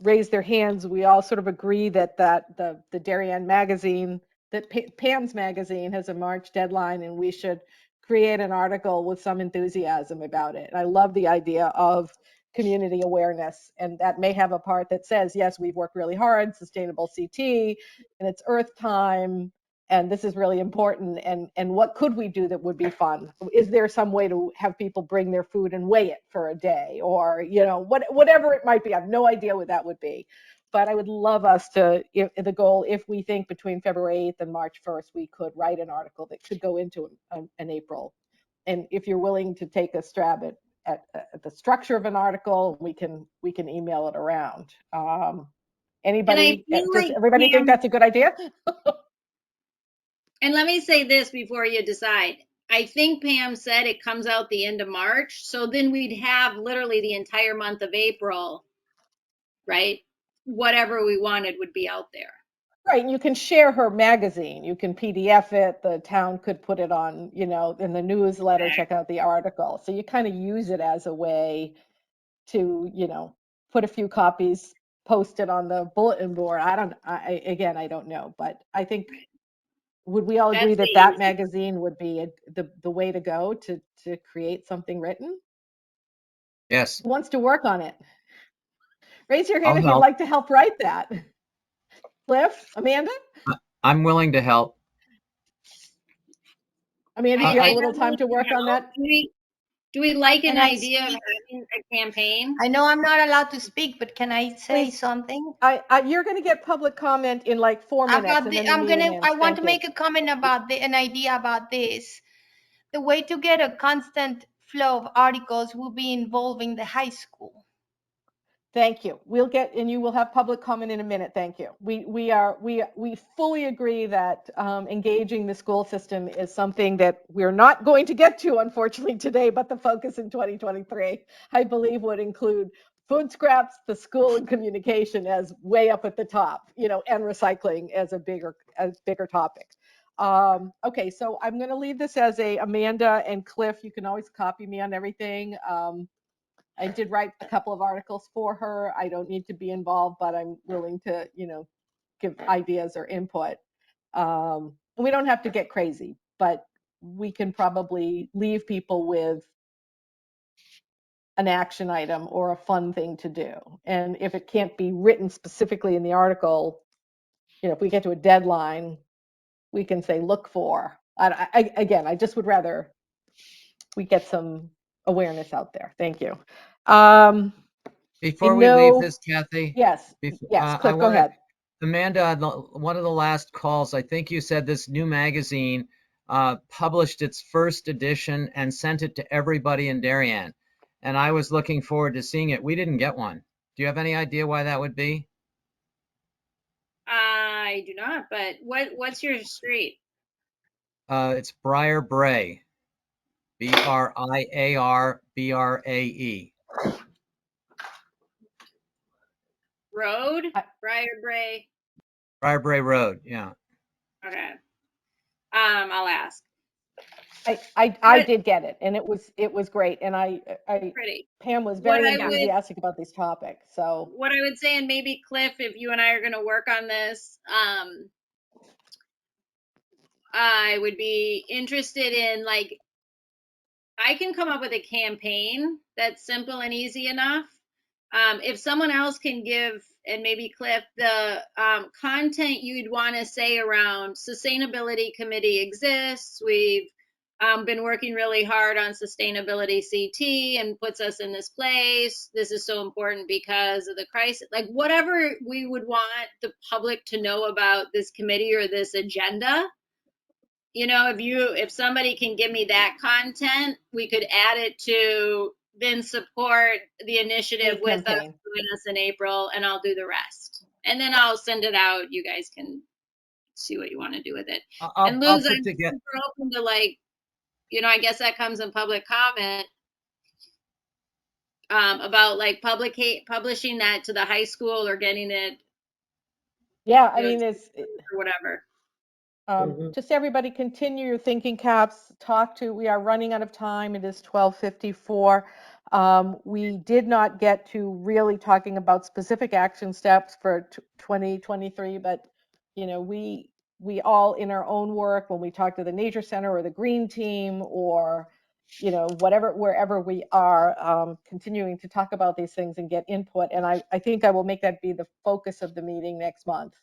raise their hands, we all sort of agree that the Darien magazine, that Pam's magazine has a March deadline, and we should create an article with some enthusiasm about it. And I love the idea of community awareness, and that may have a part that says, yes, we've worked really hard, sustainable CT, and it's Earth time, and this is really important, and what could we do that would be fun? Is there some way to have people bring their food and weigh it for a day, or whatever it might be? I have no idea what that would be, but I would love us to, the goal, if we think between February 8th and March 1st we could write an article that could go into an April. And if you're willing to take a stab at the structure of an article, we can email it around. Anybody? Does everybody think that's a good idea?
And let me say this before you decide. I think Pam said it comes out the end of March. So then we'd have literally the entire month of April, right? Whatever we wanted would be out there.
Right. You can share her magazine. You can PDF it. The town could put it on, in the newsletter, check out the article. So you kind of use it as a way to, put a few copies, post it on the bulletin board. I don't know, but I think, would we all agree that magazine would be the way to go to create something written?
Yes.
Who wants to work on it? Raise your hand
I'll
if you'd
help.
like to help write that. Cliff, Amanda?
I'm willing to help.
Amanda, do you have a little time to work on that?
Do we like an idea of having a campaign?
I know I'm not allowed to speak, but can I say something?
You're going to get public comment in like 4 minutes.
I want to make a comment about an idea about this. The way to get a constant flow of articles will be involving the high school.
Thank you. We'll get, and you will have public comment in a minute. Thank you. We fully agree that engaging the school system is something that we're not going to get to, unfortunately, today, but the focus in 2023, I believe, would include food scraps, the school, and communication as way up at the top, and recycling as a bigger topic. Okay, so I'm going to leave this as Amanda and Cliff. You can always copy me on everything. I did write a couple of articles for her. I don't need to be involved, but I'm willing to, give ideas or input. We don't have to get crazy, but we can probably leave people with an action item or a fun thing to do. And if it can't be written specifically in the article, if we get to a deadline, we can say look for. Again, I just would rather we get some awareness out there. Thank you.
Before we leave this, Kathy,
Yes, Cliff, go ahead.
Amanda, one of the last calls, I think you said this new magazine published its first edition and sent it to everybody in Darien. And I was looking forward to seeing it. We didn't get one. Do you have any idea why that would be?
I do not, but what's your street?
It's Briar Bray. BRIARBRAE.
Road? Briar Bray.
Briar Bray Road, yeah.
Okay. I'll ask.
I did get it, and it was great, and
Pretty.
Pam was very enthusiastic about these topics. So
what I would say, and maybe Cliff, if you and I are going to work on this, I would be interested in, like, I can come up with a campaign that's simple and easy enough. If someone else can give, and maybe Cliff, the content you'd want to say around sustainability committee exists. We've been working really hard on sustainability CT and puts us in this place. This is so important because of the crisis. Like, whatever we would want the public to know about this committee or this agenda. If somebody can give me that content, we could add it to then support the initiative with us, join us in April, and I'll do the rest. And then I'll send it out. You guys can see what you want to do with it. And Luz, I'm super open to, like, I guess that comes in public comment about, like, publishing that to the high school or getting it.
Yeah, I mean, it's
or whatever.
Just everybody continue your thinking caps. We are running out of time. It is 12:54. We did not get to really talking about specific action steps for 2023, but we all in our own work, when we talk to the Nature Center or the Green Team or wherever we are, continuing to talk about these things and get input. And I think I will make that be the focus of the meeting next month.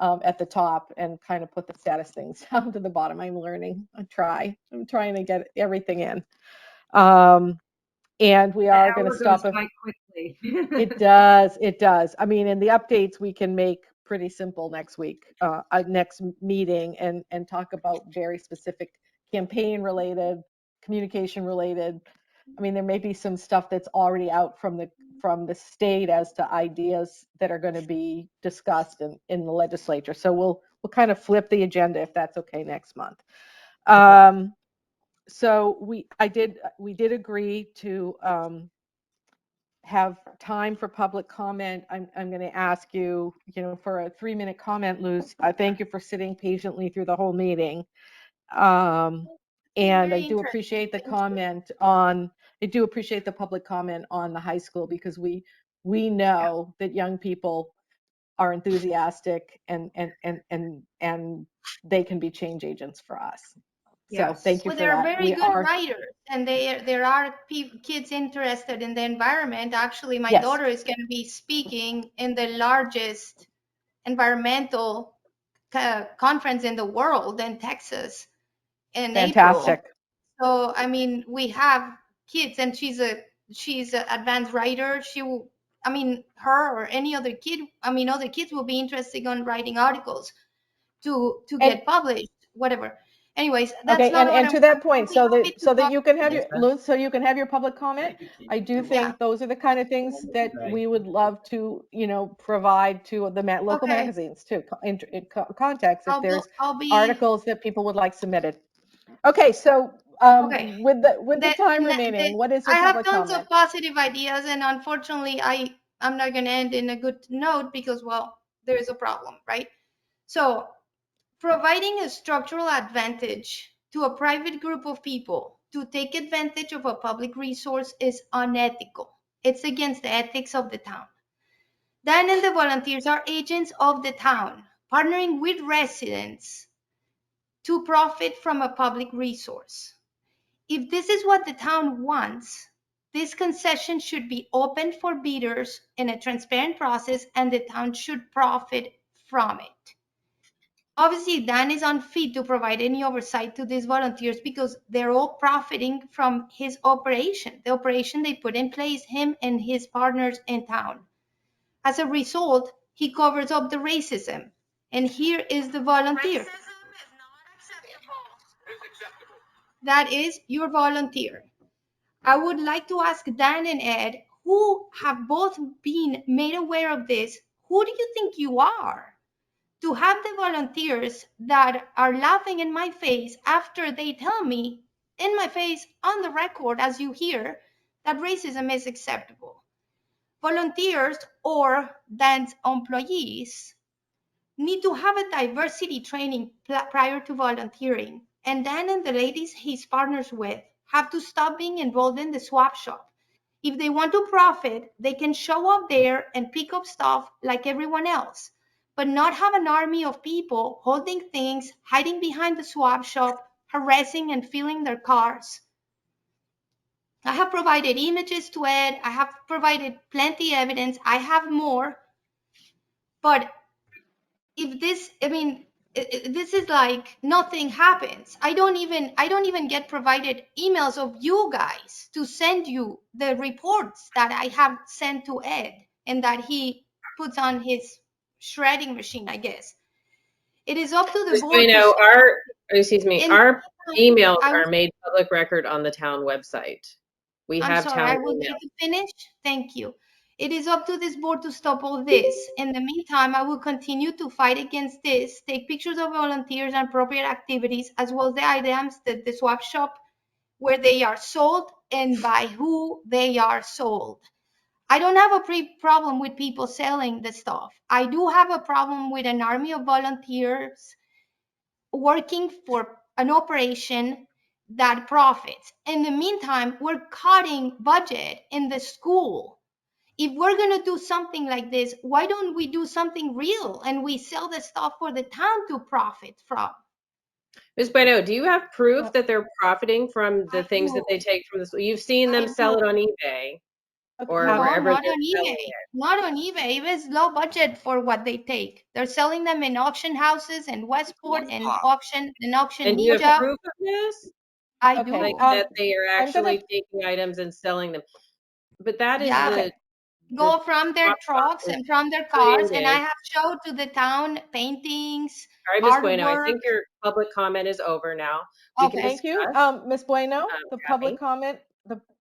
At the top and kind of put the status things down to the bottom. I'm learning. I'm trying to get everything in. And we are going to stop
it quickly.
It does. I mean, in the updates we can make pretty simple next week, next meeting, and talk about very specific campaign related, communication related. I mean, there may be some stuff that's already out from the state as to ideas that are going to be discussed in the legislature. So we'll kind of flip the agenda if that's okay next month. So we did agree to have time for public comment. I'm going to ask you, for a 3-minute comment, Luz. Thank you for sitting patiently through the whole meeting. And I do appreciate the comment on. I do appreciate the public comment on the high school, because we know that young people are enthusiastic and they can be change agents for us. So thank you for that.
They're very good writers, and there are kids interested in the environment. Actually, my daughter is going to be speaking in the largest environmental conference in the world in Texas in
Fantastic.
April. So, I mean, we have kids, and she's an advanced writer. Her or any other kid, other kids will be interested in writing articles to get published, whatever. anyways, that's
Okay,
not what
and
I'm.
to that point, so
happy to
that
talk
you can have
Yes,
your,
ma'am.
Luz, so you can have your public comment. I do think
Yeah.
those are the kind of things that we would love to, provide to the local
Okay.
magazines too, context if there's
I'll be.
articles that people would like submitted. Okay, so
Okay.
with the time remaining, what is your
I have
public
tons
comment?
of positive ideas, and unfortunately, I'm not going to end in a good note because, well, there is a problem, right? So, providing a structural advantage to a private group of people to take advantage of a public resource is unethical. It's against the ethics of the town. Dan and the volunteers are agents of the town, partnering with residents to profit from a public resource. If this is what the town wants, this concession should be open for bidders in a transparent process, and the town should profit from it. Obviously, Dan is unfit to provide any oversight to these volunteers because they're all profiting from his operation, the operation they put in place, him and his partners in town. As a result, he covers up the racism. And here is the volunteer. Racism is not acceptable. It is acceptable. That is your volunteer. I would like to ask Dan and Ed, who have both been made aware of this, who do you think you are to have the volunteers that are laughing in my face after they tell me in my face on the record, as you hear, that racism is acceptable? Volunteers or Dan's employees need to have a diversity training prior to volunteering. And Dan and the ladies he's partners with have to stop being involved in the swap shop. If they want to profit, they can show up there and pick up stuff like everyone else, but not have an army of people holding things, hiding behind the swap shop, harassing and filling their cars. I have provided images to Ed. I have provided plenty of evidence. I have more. But if this, I mean, this is like nothing happens. I don't even get provided emails of you guys to send you the reports that I have sent to Ed and that he puts on his shredding machine, I guess. It is up to the board.
Our emails
I
are made public record on the town website.
I'm sorry, I will need to finish. Thank you. It is up to this board to stop all this. In the meantime, I will continue to fight against this, take pictures of volunteers and appropriate activities, as well as the items that the swap shop, where they are sold and by who they are sold. I don't have a problem with people selling the stuff. I do have a problem with an army of volunteers working for an operation that profits. In the meantime, we're cutting budget in the school. If we're going to do something like this, why don't we do something real and we sell the stuff for the town to profit from?
Ms. Bueno, do you have proof that they're profiting from the things that they take from the school? You've seen them sell it on eBay or
No,
wherever
not
they're
on
selling
eBay.
it.
Not on eBay. It was low budget for what they take. They're selling them in auction houses in Westport and auction
And do you have
Ninja.
proof of this?
I
Okay,
do.
Like that they are actually taking items and selling them. But that is the
go from their trucks and from their cars, and I
created.
have showed to the town paintings,
All right, Ms. Bueno, I
artwork.
think your public comment is over now. We can
Thank you,
discuss.
Ms. Bueno. The
Kathy.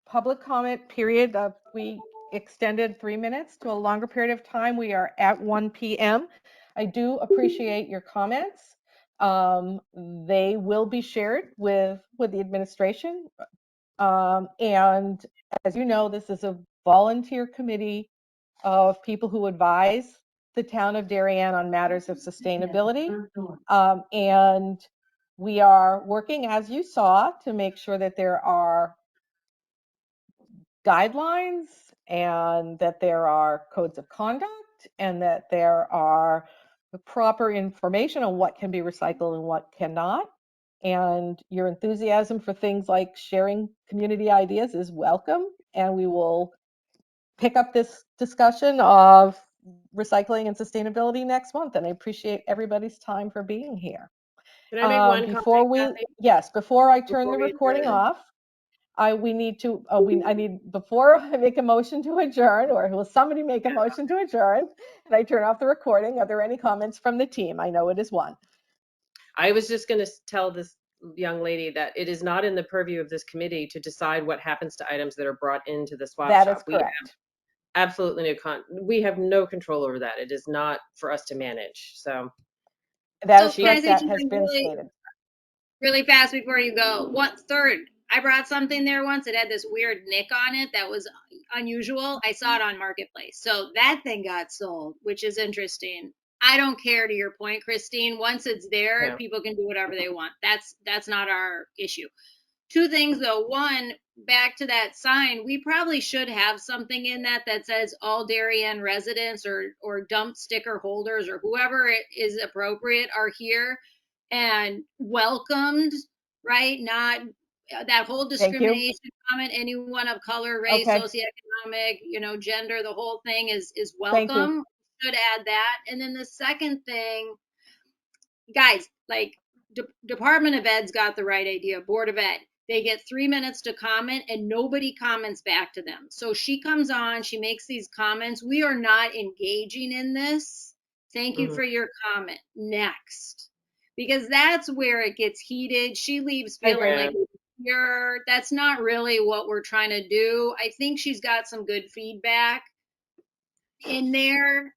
public comment period, we extended 3 minutes to a longer period of time. We are at 1 p.m. I do appreciate your comments. They will be shared with the administration. And as you know, this is a volunteer committee of people who advise the town of Darien on matters of sustainability. And we are working, as you saw, to make sure that there are guidelines and that there are codes of conduct and that there are the proper information on what can be recycled and what cannot. And your enthusiasm for things like sharing community ideas is welcome. And we will pick up this discussion of recycling and sustainability next month. And I appreciate everything time for being here.
Can I make one comment, Kathy?
Before I turn the
we
recording
adjourn?
off, I need, before I make a motion to adjourn, or will somebody make a motion to adjourn, and I turn off the recording, are there any comments from the team? I know it is one.
I was just going to tell this young lady, that it is not in the purview of this committee to decide what happens to items that are brought into the swap
That
shop.
is correct.
Absolutely we have no control over that. It is not for us to manage. So
That
So
is
can I
correct.
say
That
something
has been
really,
stated.
really fast before you go? Third, I brought something there once. It had this weird nick on it that was unusual. I saw it on Marketplace. So that thing got sold, which is interesting. I don't care, to your point, Christine. Once it's there,
yeah.
people can do whatever they want. That's not our issue. Two things though. One, back to that sign, we probably should have something in that says all Darien residents or dump sticker holders or whoever it is appropriate are here and welcomed, right? Not that whole
Thank you.
discrimination comment, anyone of color, race,
Okay.
socioeconomic, gender, the whole thing is
Thank you.
welcome. Should add that. And then the second thing, guys, like Department of Ed's got the right idea. Board of Ed, they get 3 minutes to comment and nobody comments back to them. So she comes on, she makes these comments. We are not engaging in this. Thank you for your comment. Next. Because that's where it gets heated. She leaves feeling like that's not really what we're trying to do. I think she's got some good feedback in there,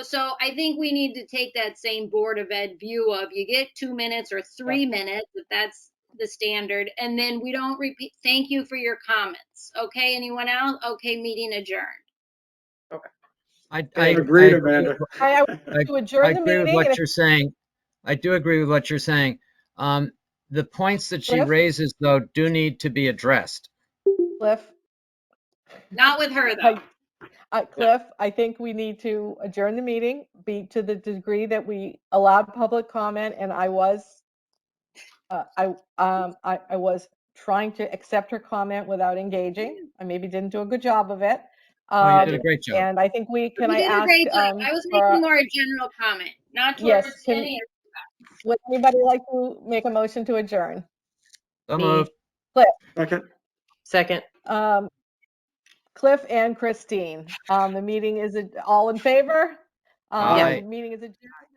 so I think we need to take that same Board of Ed view of you get 2 minutes or 3 minutes, if that's the standard, and then we don't repeat. Thank you for your comments. Okay, anyone else? Okay, meeting adjourned.
Okay.
I
Agreed, Amanda.
I would to adjourn the
agree with
meeting.
what you're saying. I do agree with what you're saying. The points that she
Cliff?
raises, though, do need to be addressed.
Cliff,
Not with her, though.
Cliff, I think we need to adjourn the meeting, be to the degree that we allowed public comment, and I was trying to accept her comment without engaging. I maybe didn't do a good job of it.
Oh, you did a great job.
And I think
You did a great job. I was making more a general comment, not towards any.
Would anybody like to make a motion to adjourn?
So moved.
Second.
Second.
Cliff and Christine. The meeting is all in favor.
Aye.
The meeting is adjourned.